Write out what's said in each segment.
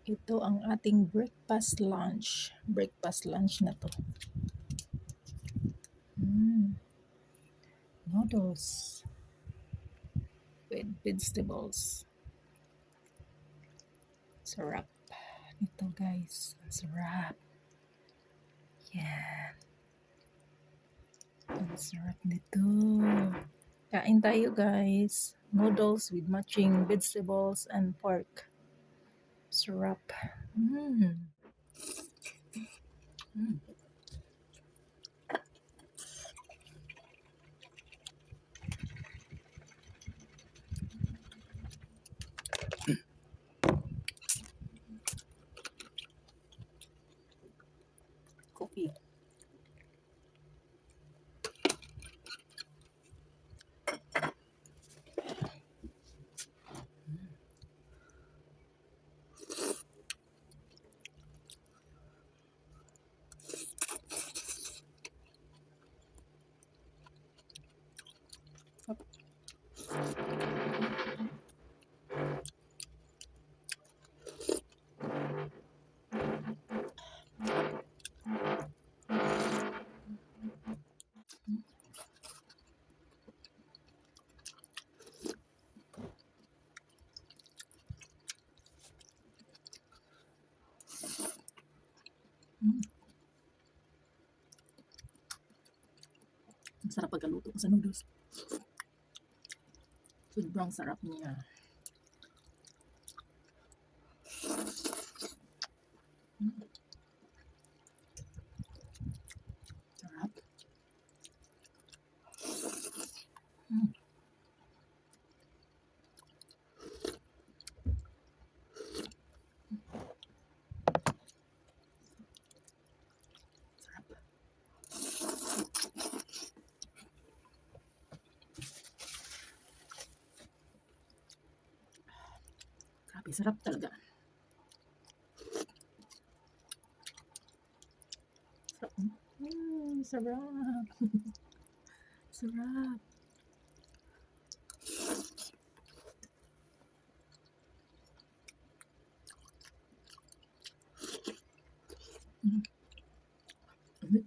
Ito ang ating breakfast lunch. Breakfast lunch na to. Noodles with vegetables. Sarap. Ito guys. Sarap. Yan. Ang sarap nito. Kain tayo guys. Noodles with matching vegetables and pork. Sarap. Mm. Mm. Coffee. Mm. Ang sarap pagkaluto ko sa noodles. Sobrang sarap niya. Mm. Sarap. Mm. Sarap. Grabe, sarap talaga. Sarap. Sarap. Sarap. Mm. Mm.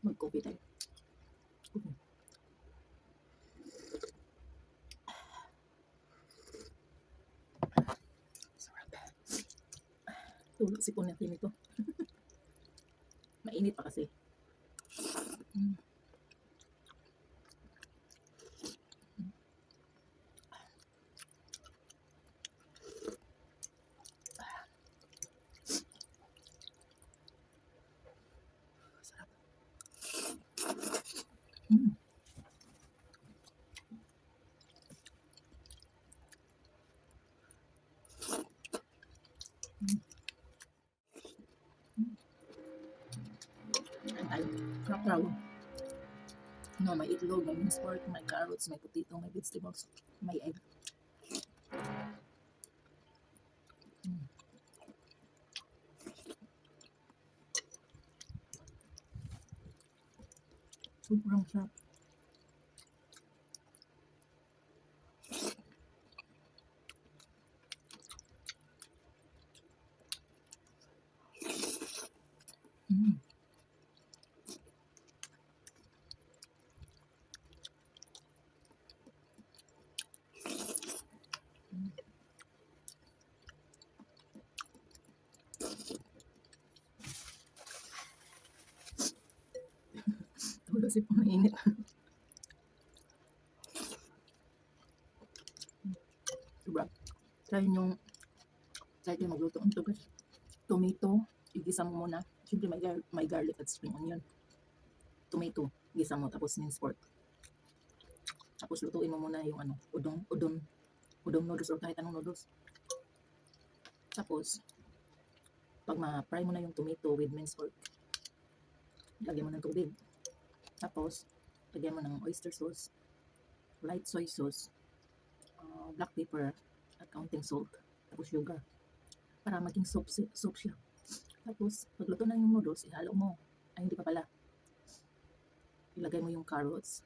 Mag-coffee tayo. Mm. Sarap. Tulog sipon natin ito. Mainit pa kasi. Mm. Sarap. Mm. Mm. Kain tayo. Sarap raw. No, may itlog, may minced pork, may carrots, may potato, may vegetables, may egg. Mm. Sobrang sarap. Mm. Tulog sipon, mainit. Sobra. Try yung try kayo magluto ng tugas. Tomato, igisa mo muna. Siyempre may garlic at spring onion. Tomato, igisa mo tapos minced pork. Tapos lutuin mo muna yung ano, udon noodles or kahit anong noodles. Tapos, pag ma-fry mo na yung tomato with minced pork, lagyan mo ng tubig. Tapos, lagyan mo ng oyster sauce, light soy sauce, black pepper, at counting salt. Tapos sugar. Para maging soup siya. Tapos, pagluto na yung noodles, ihalo mo. Ay, hindi pa pala. Ilagay mo yung carrots.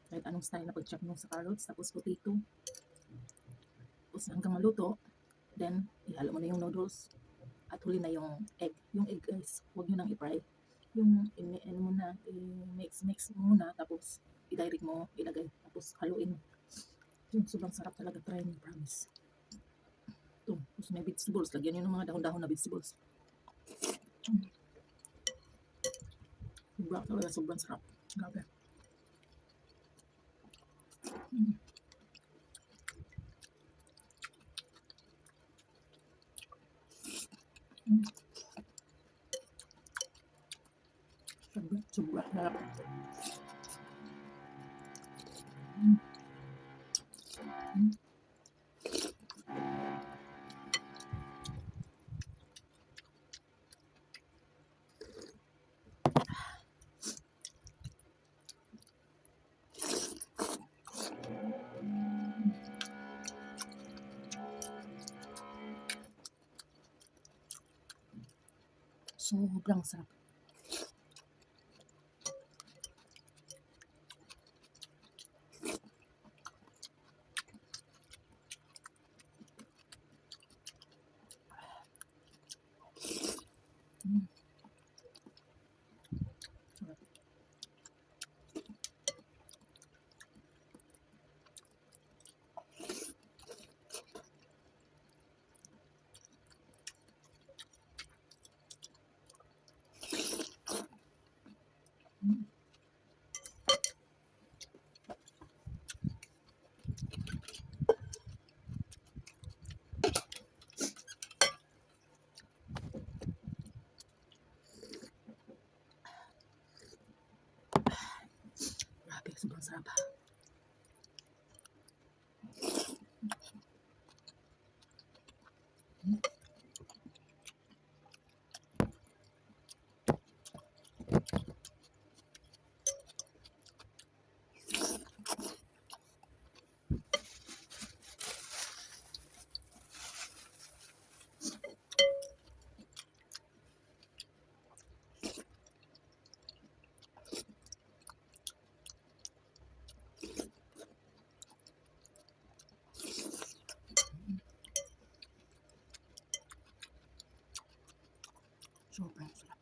Kahit anong style na pag-chop mo sa carrots. Tapos potato. Tapos hanggang maluto, then ihalo mo na yung noodles at huli na yung egg. Yung egg guys, huwag nyo nang i-fry. Yung ano mo na, i-mix mo muna, tapos i-direct mo, ilagay, tapos haluin mo. Yung sobrang sarap talaga, try nyo, promise. Ito, tapos may vegetables, lagyan nyo ng mga dahon-dahon na vegetables. Sobrang talaga, sobrang sarap. Grabe. Sobrang sarap. Sobrang sarap. Grabe, sobrang sarap. Sobrang sarap.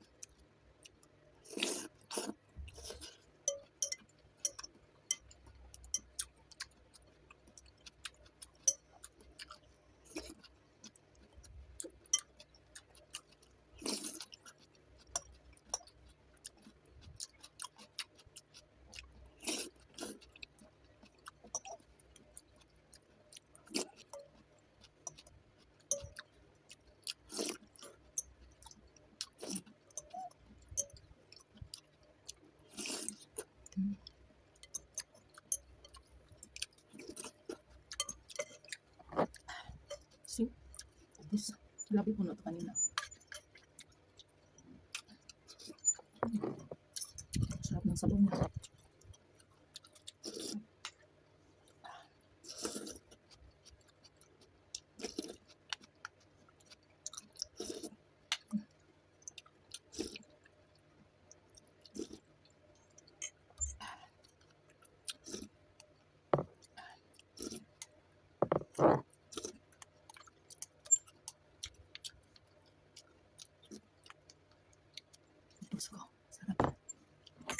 See? Ubus. Labi ko na ito kanina. Sarap ng sabaw niya. Ubus ko. Sarap.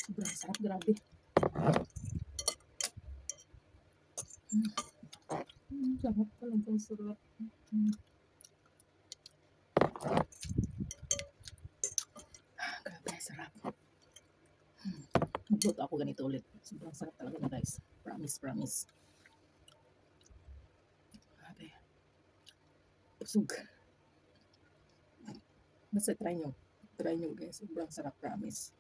Sobrang sarap. Grabe. Sarap talaga. Sarap. Grabe, sarap. Magluto ako ganito ulit. Sobrang sarap talaga na guys. Promise, promise. Grabe. Pusog. Basta try nyo. Try nyo guys. Sobrang sarap, promise.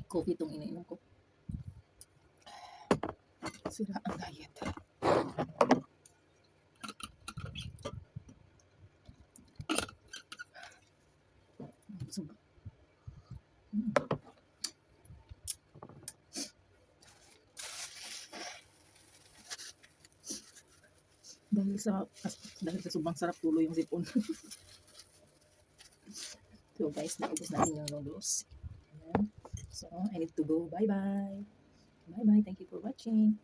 Coffee itong iniinom ko. Sira ang diet. Busog. Dahil sa sobrang sarap, tuloy yung sipon. So guys, naubos natin yung noodles. Ayan. So I need to go. Bye bye. Bye bye. Thank you for watching.